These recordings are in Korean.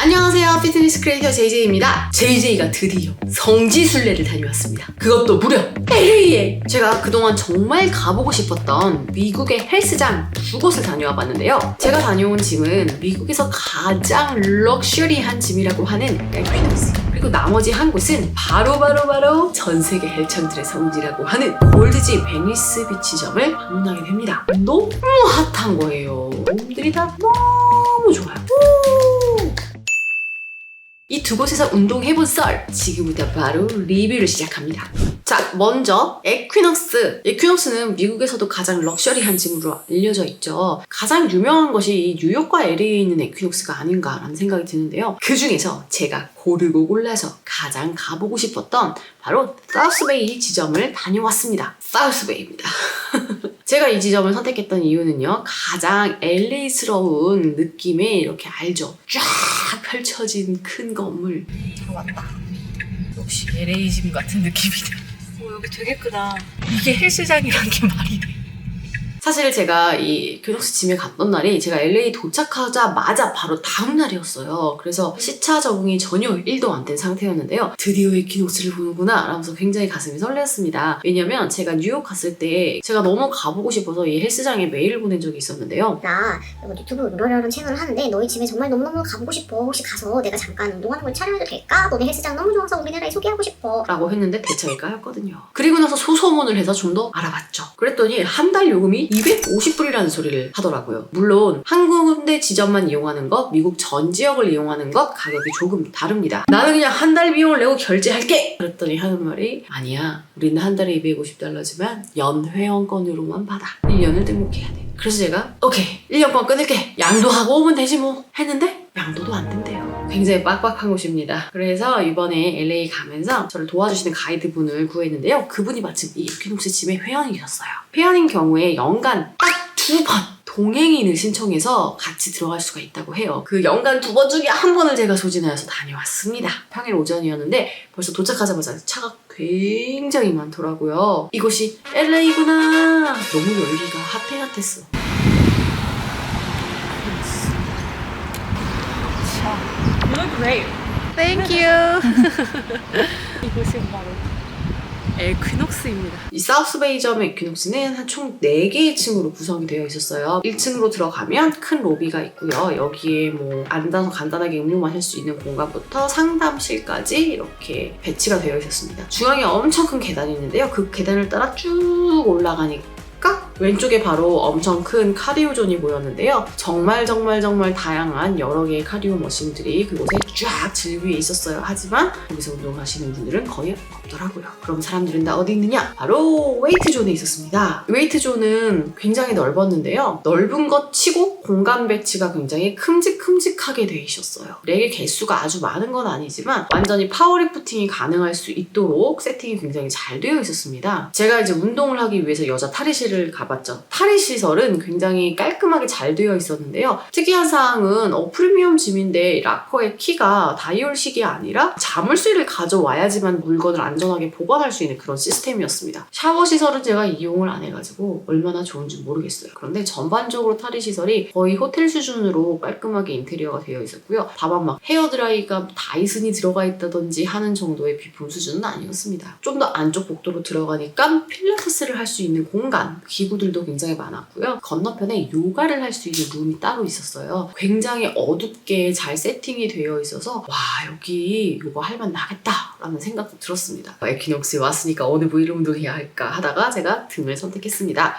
안녕하세요, 피트니스 크리에이터 JJ입니다. JJ가 드디어 성지순례를 다녀왔습니다. 그것도 무려 LA에! 제가 그동안 정말 가보고 싶었던 미국의 헬스장 두 곳을 다녀와 봤는데요. 제가 다녀온 짐은 미국에서 가장 럭셔리한 짐이라고 하는 에퀴녹스, 그리고 나머지 한 곳은 바로 전 세계 헬창들의 성지라고 하는 골드지 베니스 비치점을 방문하게 됩니다. 너무 핫한 거예요. 놈들이 다 너무 좋아요. 이 두 곳에서 운동해본 썰! 지금부터 바로 리뷰를 시작합니다. 자, 먼저 에퀴녹스. 에퀴녹스는 미국에서도 가장 럭셔리한 짐으로 알려져 있죠. 가장 유명한 것이 이 뉴욕과 LA에 있는 에퀴녹스가 아닌가라는 생각이 드는데요. 그 중에서 제가 고르고 골라서 가장 가보고 싶었던 바로 사우스베이 지점을 다녀왔습니다. 사우스베이입니다. 제가 이 지점을 선택했던 이유는요, 가장 LA스러운 느낌의, 이렇게 알죠? 쫙 펼쳐진 큰 건물. 왔다. 역시 LA 짐 같은 느낌이다. 여기 되게 크다. 이게 헬스장이란 게 말이 돼. 사실 제가 이 에퀴녹스 짐에 갔던 날이 제가 LA 도착하자마자 바로 다음 날이었어요. 그래서 시차 적응이 전혀 1도 안 된 상태였는데요. 드디어 에퀴녹스를 보는구나 라면서 굉장히 가슴이 설레었습니다. 왜냐면 제가 뉴욕 갔을 때 제가 너무 가보고 싶어서 이 헬스장에 메일을 보낸 적이 있었는데요. 나 유튜브 운동하려는 채널을 하는데 너희 집에 정말 너무너무 가보고 싶어. 혹시 가서 내가 잠깐 운동하는 걸 촬영해도 될까? 너네 헬스장 너무 좋아서 우리나라에 소개하고 싶어. 라고 했는데 대차게 까였거든요. 그리고 나서 소소문을 해서 좀 더 알아봤죠. 그랬더니 한 달 요금이 250불이라는 소리를 하더라고요. 물론 한 군데 지점만 이용하는 것, 미국 전 지역을 이용하는 것 가격이 조금 다릅니다. 나는 그냥 한 달 비용을 내고 결제할게! 그랬더니 하는 말이, 아니야, 우리는 한 달에 $250지만 연 회원권으로만 받아. 1년을 등록해야 돼. 그래서 제가 오케이, 1년권 끊을게. 양도하고 오면 되지 뭐 했는데 양도도 안 된대요. 굉장히 빡빡한 곳입니다. 그래서 이번에 LA 가면서 저를 도와주시는 가이드분을 구했는데요. 그분이 마침 이 에퀴녹스 짐의 회원이셨어요. 회원인 경우에 연간 딱 2번 동행인을 신청해서 같이 들어갈 수가 있다고 해요. 그 연간 2번 중에 한 번을 제가 소진하여서 다녀왔습니다. 평일 오전이었는데 벌써 도착하자마자 차가 굉장히 많더라고요. 이곳이 LA구나. 너무 열기가 핫했어. You look great. Thank you. 이곳은 바로 에퀴녹스입니다. 이 사우스베이점 에퀴녹스는 총 4개의 층으로 구성이 되어 있었어요. 1층으로 들어가면 큰 로비가 있고요. 여기에 뭐 앉아서 간단하게 음료 마실 수 있는 공간부터 상담실까지 이렇게 배치가 되어 있었습니다. 중앙에 엄청 큰 계단이 있는데요. 그 계단을 따라 쭉 올라가니까 왼쪽에 바로 엄청 큰 카디오존이 보였는데요. 정말 다양한 여러 개의 카디오 머신들이 그곳에 쫙 질비해 있었어요. 하지만 여기서 운동하시는 분들은 거의 없더라고요. 그럼 사람들은 다 어디 있느냐? 바로 웨이트존에 있었습니다. 웨이트존은 굉장히 넓었는데요. 넓은 것 치고 공간 배치가 굉장히 큼직하게 되어 있었어요. 렉의 개수가 아주 많은 건 아니지만 완전히 파워리프팅이 가능할 수 있도록 세팅이 굉장히 잘 되어 있었습니다. 제가 이제 운동을 하기 위해서 여자 탈의실을 가봤죠. 탈의 시설은 굉장히 깔끔하게 잘 되어 있었는데요. 특이한 사항은 프리미엄 짐인데 락커의 키가 다이얼식이 아니라 자물쇠를 가져와야지만 물건을 안전하게 보관할 수 있는 그런 시스템이었습니다. 샤워 시설은 제가 이용을 안 해가지고 얼마나 좋은지 모르겠어요. 그런데 전반적으로 탈의 시설이 거의 호텔 수준으로 깔끔하게 인테리어가 되어 있었고요. 다만 막 헤어드라이가 다이슨이 들어가 있다든지 하는 정도의 비품 수준은 아니었습니다. 좀 더 안쪽 복도로 들어가니까 필라테스를 할 수 있는 공간, 기구들도 굉장히 많았고요. 건너편에 요가를 할 수 있는 룸이 따로 있었어요. 굉장히 어둡게 잘 세팅이 되어 있어서 와, 여기 요가 할만 나겠다 라는 생각도 들었습니다. 에퀴녹스에 왔으니까 어느 부위를 운동해야 할까 하다가 제가 등을 선택했습니다.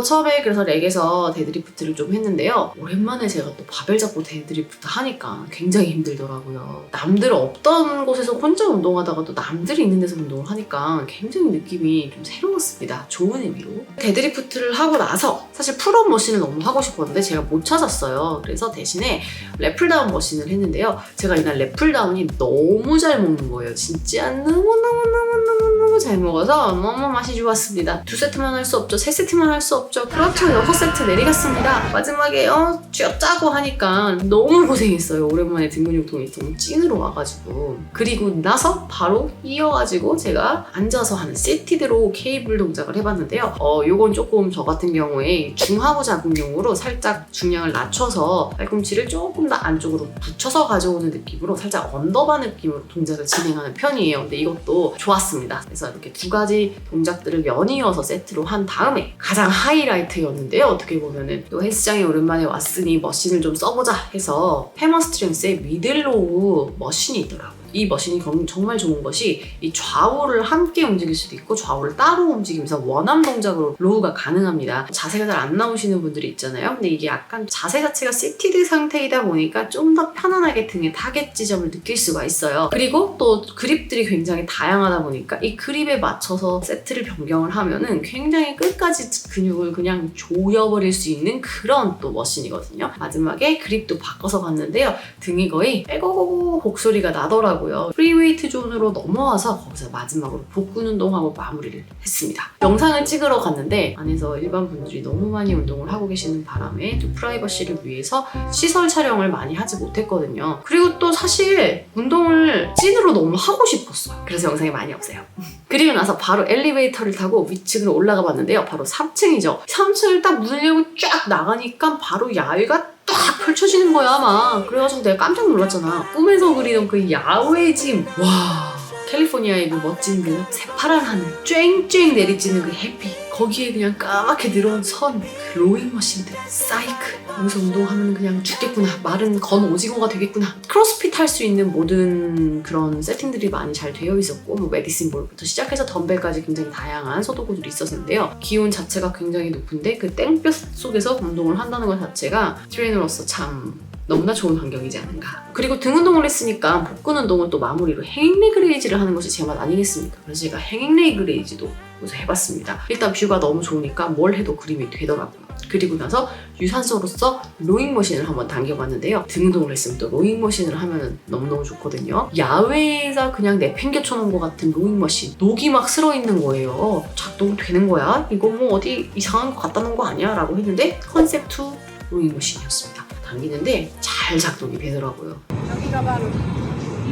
처음에 그래서 렉에서 데드리프트를 좀 했는데요. 오랜만에 제가 또 바벨 잡고 데드리프트 하니까 굉장히 힘들더라고요. 남들 없던 곳에서 혼자 운동하다가 또 남들이 있는 데서 운동을 하니까 굉장히 느낌이 좀 새로웠습니다. 좋은 의미로. 데드리프트를 하고 나서 사실 풀업 머신을 너무 하고 싶었는데 제가 못 찾았어요. 그래서 대신에 랩풀다운 머신을 했는데요. 제가 이날 랩풀다운이 너무 잘 먹는 거예요. 진짜 너무 너무 잘 먹어서 너무 맛이 좋았습니다. 2세트만 할 수 없죠. 3세트만 할 수 없죠. 그렇죠. 6세트 내려갔습니다. 마지막에 쥐어짜고 하니까 너무 고생했어요. 오랜만에 등 근육통이 좀 찐으로 와가지고. 그리고 나서 바로 이어가지고 제가 앉아서 하는 시티드로 케이블 동작을 해봤는데요. 요건 조금 저 같은 경우에 중하부 자극용으로 살짝 중량을 낮춰서 팔꿈치를 조금 더 안쪽으로 붙여서 가져오는 느낌으로 살짝 언더바 느낌으로 동작을 진행하는 편이에요. 근데 이것도 좋았습니다. 그래서 이렇게 2가지 동작들을 연이어서 세트로 한 다음에 가장 하이라이트였는데요. 어떻게 보면은 또 헬스장에 오랜만에 왔으니 머신을 좀 써보자 해서 페머스트렝스의 미들로우 머신이 있더라고요. 이 머신이 정말 좋은 것이 이 좌우를 함께 움직일 수도 있고 좌우를 따로 움직이면서 원암 동작으로 로우가 가능합니다. 자세가 잘 안 나오시는 분들이 있잖아요. 근데 이게 약간 자세 자체가 시티드 상태이다 보니까 좀 더 편안하게 등의 타겟 지점을 느낄 수가 있어요. 그리고 또 그립들이 굉장히 다양하다 보니까 이 그립에 맞춰서 세트를 변경을 하면은 굉장히 끝까지 근육을 그냥 조여버릴 수 있는 그런 또 머신이거든요. 마지막에 그립도 바꿔서 갔는데요. 등이 거의 빼고고고 곡소리가 나더라고요. 프리웨이트 존으로 넘어와서 거기서 마지막으로 복근 운동하고 마무리를 했습니다. 영상을 찍으러 갔는데 안에서 일반 분들이 너무 많이 운동을 하고 계시는 바람에 또 프라이버시를 위해서 시설 촬영을 많이 하지 못했거든요. 그리고 또 사실 운동을 찐으로 너무 하고 싶었어요. 그래서 영상이 많이 없어요. 그리고 나서 바로 엘리베이터를 타고 위층으로 올라가 봤는데요. 바로 3층이죠. 3층을 딱 문을 열고 쫙 나가니까 바로 야외가 딱 펼쳐지는 거야 막. 그래가지고 내가 깜짝 놀랐잖아. 꿈에서 그리던 그 야외 짐. 와, 캘리포니아의 그 멋진 그 새파란 하늘, 쨍쨍 내리쬐는 그 햇빛, 거기에 그냥 까맣게 늘어온 선, 그 로잉 머신들, 사이클. 여기서 운동하면 그냥 죽겠구나. 마른 건 오징어가 되겠구나. 크로스핏 할 수 있는 모든 그런 세팅들이 많이 잘 되어 있었고, 뭐 메디슨 볼부터 시작해서 덤벨까지 굉장히 다양한 소도구들이 있었는데요. 기온 자체가 굉장히 높은데 그 땡볕 속에서 운동을 한다는 것 자체가 트레이너로서 참 너무나 좋은 환경이지 않은가. 그리고 등 운동을 했으니까 복근 운동은 또 마무리로 행잉 레그 레이즈를 하는 것이 제 맛 아니겠습니까? 그래서 제가 행잉 레그 레이즈도 여기서 해봤습니다. 일단 뷰가 너무 좋으니까 뭘 해도 그림이 되더라고요. 그리고 나서 유산소로서 로잉 머신을 한번 당겨봤는데요. 등 운동을 했으면 또 로잉 머신을 하면 너무너무 좋거든요. 야외에서 그냥 내팽개쳐 놓은 것 같은 로잉 머신, 녹이 막 쓸어있는 거예요. 작동되는 거야? 이거 뭐 어디 이상한 거 갖다 놓은 거 아니야? 라고 했는데 컨셉2 로잉 머신이었습니다. 당기는데 잘 작동이 되더라고요. 여기가 바로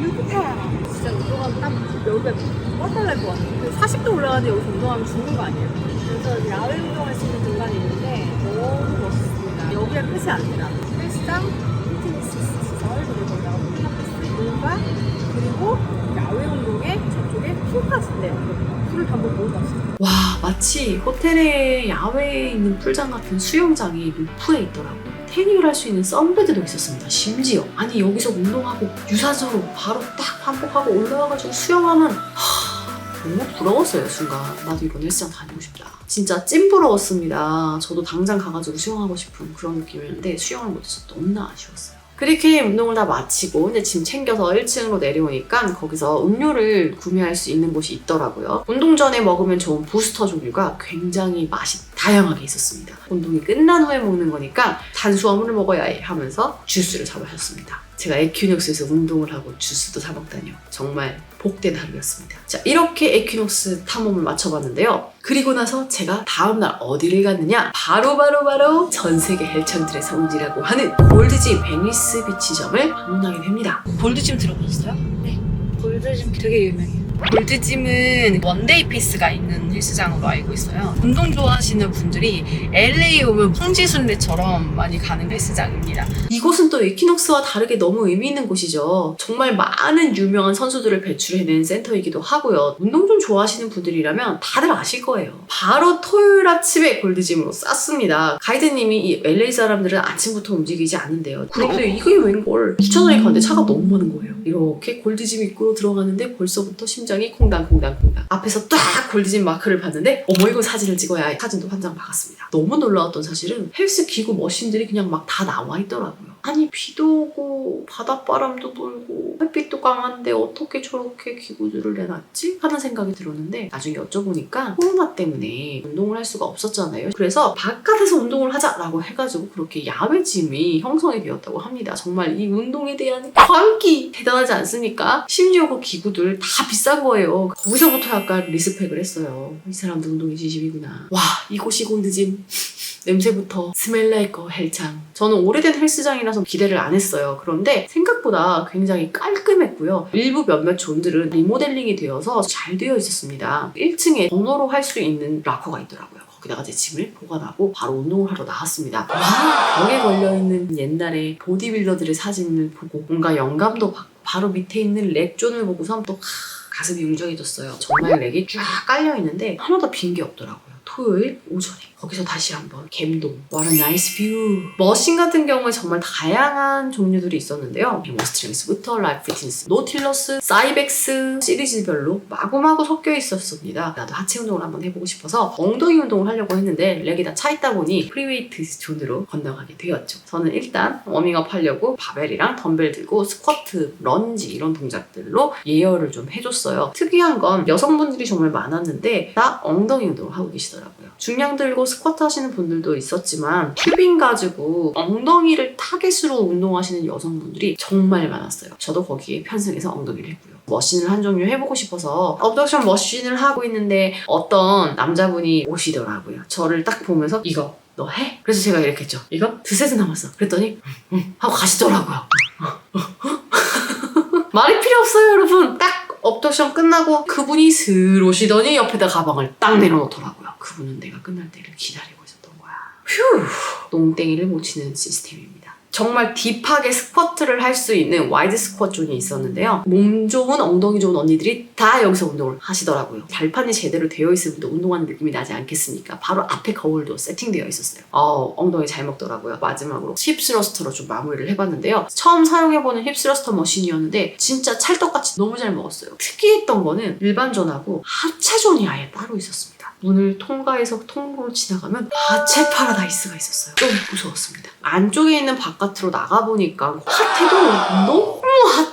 루프타야. 진짜 운동하면 딱 여기가 뻗달날 것 같아. 40도 올라가는데 여기서 운동하면 죽는 거 아니에요? 그래서 야외 운동할 수 있는 공간이 있는데 너무 멋있습니다. 여기가 끝이 아니라 헬스장, 피트니스 시설, 그리고 거기다가 필라테스, 요가, 그리고 야외 운동에 저쪽에 풀까지 있대요. 풀을 한번 보고 갔어요. 와, 마치 호텔의 야외에 있는 풀장 같은 수영장이 루프에 있더라고요. 태닝을 할 수 있는 선베드도 있었습니다. 심지어 아니 여기서 운동하고 유산소로 바로 딱 반복하고 올라와가지고 수영하면 너무 부러웠어요. 순간 나도 이번 헬스장 다니고 싶다. 진짜 찐 부러웠습니다. 저도 당장 가가지고 수영하고 싶은 그런 느낌이었는데 수영을 못해서 너무나 아쉬웠어요. 그렇게 운동을 다 마치고 이제 짐 챙겨서 1층으로 내려오니까 거기서 음료를 구매할 수 있는 곳이 있더라고요. 운동 전에 먹으면 좋은 부스터 종류가 굉장히 맛이 다양하게 있었습니다. 운동이 끝난 후에 먹는 거니까 탄수화물을 먹어야 해 하면서 주스를 사 마셨습니다. 제가 에퀴녹스에서 운동을 하고 주스도 사 먹다니요. 정말 복된 하루였습니다. 자, 이렇게 에퀴녹스 탐험을 마쳐봤는데요. 그리고 나서 제가 다음날 어디를 갔느냐? 바로 전 세계 헬창들의 성지라고 하는 골드짐 베니스 비치점을 방문하게 됩니다. 골드짐 들어보셨어요? 네. 골드짐 되게 유명해요. 골드짐은 원데이 패스가 있는 헬스장으로 알고 있어요. 운동 좋아하시는 분들이 LA 오면 풍지순례처럼 많이 가는 헬스장입니다. 이곳은 또 에퀴녹스와 다르게 너무 의미 있는 곳이죠. 정말 많은 유명한 선수들을 배출해낸 센터이기도 하고요. 운동 좀 좋아하시는 분들이라면 다들 아실 거예요. 바로 토요일 아침에 골드짐으로 쌌습니다. 가이드님이 이 LA 사람들은 아침부터 움직이지 않는데요. 그런데 이게 웬걸 주차장에 갔는데 차가 너무 많은 거예요. 이렇게 골드짐 입구로 들어가는데 벌써부터 심장이 콩당콩당. 앞에서 딱 골드짐 마크를 봤는데 어머 이거 사진을 찍어야 해. 사진도 한 장 박았습니다. 너무 놀라웠던 사실은 헬스 기구 머신들이 그냥 막 다 나와 있더라고요. 아니 비도 오고 바닷바람도 불고 햇빛도 강한데 어떻게 저렇게 기구들을 내놨지? 하는 생각이 들었는데 나중에 여쭤보니까 코로나 때문에 운동을 할 수가 없었잖아요. 그래서 바깥에서 운동을 하자라고 해가지고 그렇게 야외짐이 형성이 되었다고 합니다. 정말 이 운동에 대한 광기 대단하지 않습니까? 심지어 그 기구들 다 비싼 거예요. 거기서부터 약간 리스펙을 했어요. 이 사람도 운동이 지식이구나. 와, 이곳이 골드짐. 냄새부터 스멜 라이크 헬창. 저는 오래된 헬스장이라서 기대를 안 했어요. 그런데 생각보다 굉장히 깔끔했고요. 일부 몇몇 존들은 리모델링이 되어서 잘 되어 있었습니다. 1층에 번호로 할 수 있는 락커가 있더라고요. 거기다가 제 짐을 보관하고 바로 운동을 하러 나갔습니다. 와, 벽에 걸려있는 옛날에 보디빌더들의 사진을 보고 뭔가 영감도 받고 바로 밑에 있는 렉존을 보고선 또 가슴이 웅장해졌어요. 정말 렉이 쫙 깔려있는데 하나도 빈 게 없더라고요. 토요일 오전에 거기서 다시 한번 갬동. What a nice view. 머신 같은 경우에 정말 다양한 종류들이 있었는데요. 몬스트링스부터 라이프 피트니스, 노틸러스, 사이벡스 시리즈별로 마구마구 섞여 있었습니다. 나도 하체 운동을 한번 해보고 싶어서 엉덩이 운동을 하려고 했는데 렉이 다 차있다 보니 프리웨이트 존으로 건너가게 되었죠. 저는 일단 워밍업 하려고 바벨이랑 덤벨 들고 스쿼트, 런지 이런 동작들로 예열을 좀 해줬어요. 특이한 건 여성분들이 정말 많았는데 다 엉덩이 운동을 하고 계시더라고요. 중량 들고 스쿼트 하시는 분들도 있었지만 튜빙 가지고 엉덩이를 타겟으로 운동하시는 여성분들이 정말 많았어요. 저도 거기에 편승해서 엉덩이를 했고요. 머신을 한 종류 해보고 싶어서 업덕션 머신을 하고 있는데 어떤 남자분이 오시더라고요. 저를 딱 보면서 이거 너 해? 그래서 제가 이렇게 했죠. 이거 2세트 남았어. 그랬더니 하고 가시더라고요. 말이 필요 없어요, 여러분. 딱 업덕션 끝나고 그분이 슬 오시더니 옆에다 가방을 딱 내려놓더라고요. 그분은 내가 끝날 때를 기다리고 있었던 거야. 휴, 똥땡이를 못 치는 시스템입니다. 정말 딥하게 스쿼트를 할 수 있는 와이드 스쿼트 존이 있었는데요. 몸 좋은 엉덩이 좋은 언니들이 다 여기서 운동을 하시더라고요. 발판이 제대로 되어 있으면 또 운동하는 느낌이 나지 않겠습니까? 바로 앞에 거울도 세팅되어 있었어요. 엉덩이 잘 먹더라고요. 마지막으로 힙스러스터로 좀 마무리를 해봤는데요. 처음 사용해보는 힙스러스터 머신이었는데 진짜 찰떡같이 너무 잘 먹었어요. 특이했던 거는 일반 존하고 하체 존이 아예 따로 있었습니다. 문을 통과해서 통로로 지나가면 하체 파라다이스가 있었어요. 좀 무서웠습니다. 안쪽에 있는 바깥으로 나가보니까 핫해도 너무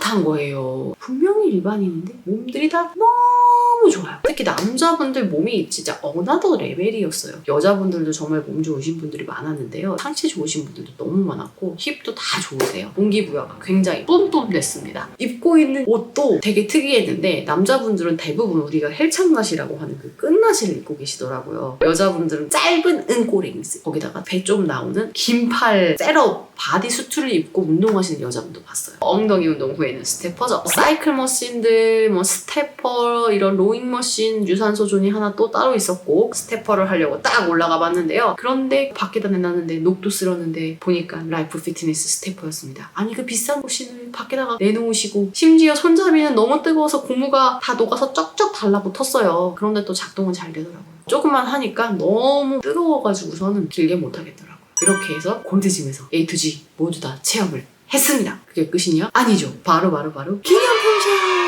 핫한 거예요. 분명히 일반인인데 몸들이 다 너무 좋아요. 특히 남자분들 몸이 진짜 어나더 레벨이었어요. 여자분들도 정말 몸 좋으신 분들이 많았는데요. 상체 좋으신 분들도 너무 많았고 힙도 다 좋으세요. 동기부여가 굉장히 뿜뿜됐습니다. 입고 있는 옷도 되게 특이했는데 남자분들은 대부분 우리가 헬창나시라고 하는 그 끝나시를 입고 계시더라고요. 여자분들은 짧은 은꼬랭스 거기다가 배 좀 나오는 긴팔 셋업 바디 수트를 입고 운동하시는 여자분도 봤어요. 엉덩이 운동 후에는 스태퍼죠. 사이클 머신들, 스태퍼 이런 로잉 머신 유산소 존이 하나 또 따로 있었고 스태퍼를 하려고 딱 올라가 봤는데요. 그런데 밖에다 내놨는데 녹도 쓸었는데 보니까 라이프 피트니스 스태퍼였습니다. 아니 그 비싼 머신을 밖에다가 내놓으시고 심지어 손잡이는 너무 뜨거워서 고무가 다 녹아서 쩍쩍 달라붙었어요. 그런데 또 작동은 잘 되더라고요. 조금만 하니까 너무 뜨거워가지고서는 길게 못하겠더라고요. 그렇게 해서 골드짐에서 A to G 모두 다 체험을 했습니다. 그게 끝이냐? 아니죠. 바로 기념품샵!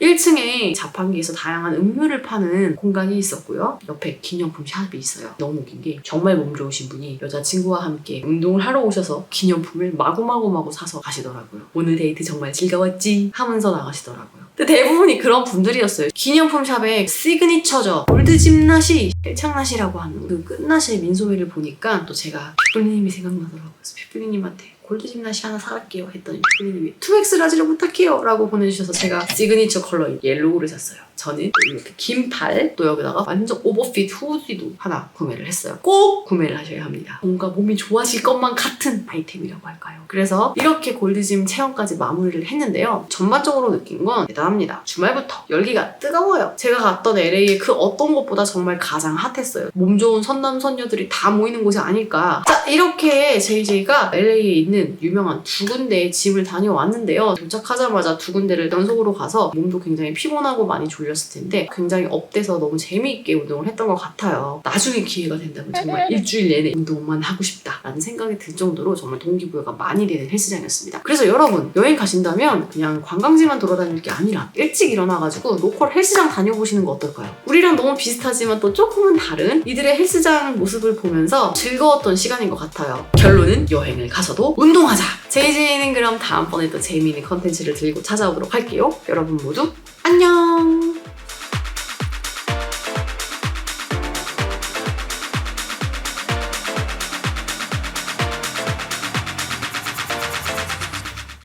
1층에 자판기에서 다양한 음료를 파는 공간이 있었고요. 옆에 기념품 샵이 있어요. 너무 웃긴 게 정말 몸 좋으신 분이 여자친구와 함께 운동을 하러 오셔서 기념품을 마구마구 사서 가시더라고요. 오늘 데이트 정말 즐거웠지? 하면서 나가시더라고요. 근데 대부분이 그런 분들이었어요. 기념품 샵의 시그니처죠. 골드짐낫이 헬창낫이라고 하는 그 끝낫의 민소매를 보니까 또 제가 피플리님이 생각나더라고요. 그래서 피플리님한테 골드짐낫이 하나 사갈게요 했더니 피플리님이 2X 라지로 부탁해요 라고 보내주셔서 제가 시그니처 컬러인 옐로우를 샀어요. 저는 이렇게 긴 팔, 또 여기다가 완전 오버핏 후디도 하나 구매를 했어요. 꼭 구매를 하셔야 합니다. 뭔가 몸이 좋아질 것만 같은 아이템이라고 할까요? 그래서 이렇게 골드짐 체험까지 마무리를 했는데요. 전반적으로 느낀 건 대단합니다. 주말부터 열기가 뜨거워요. 제가 갔던 LA의 그 어떤 곳보다 정말 가장 핫했어요. 몸 좋은 선남 선녀들이 다 모이는 곳이 아닐까. 자, 이렇게 JJ가 LA에 있는 유명한 2군데의 짐을 다녀왔는데요. 도착하자마자 2군데를 연속으로 가서 몸도 굉장히 피곤하고 많이 졸렸을 텐데 굉장히 업돼서 너무 재미있게 운동을 했던 것 같아요. 나중에 기회가 된다면 정말 일주일 내내 운동만 하고 싶다라는 생각이 들 정도로 정말 동기부여가 많이 되는 헬스장이었습니다. 그래서 여러분 여행 가신다면 그냥 관광지만 돌아다닐 게 아니라 일찍 일어나가지고 로컬 헬스장 다녀보시는 거 어떨까요? 우리랑 너무 비슷하지만 또 조금은 다른 이들의 헬스장 모습을 보면서 즐거웠던 시간인 것 같아요. 결론은 여행을 가서도 운동하자! JJ는 그럼 다음번에 또 재미있는 컨텐츠를 들고 찾아오도록 할게요. 여러분 모두 안녕!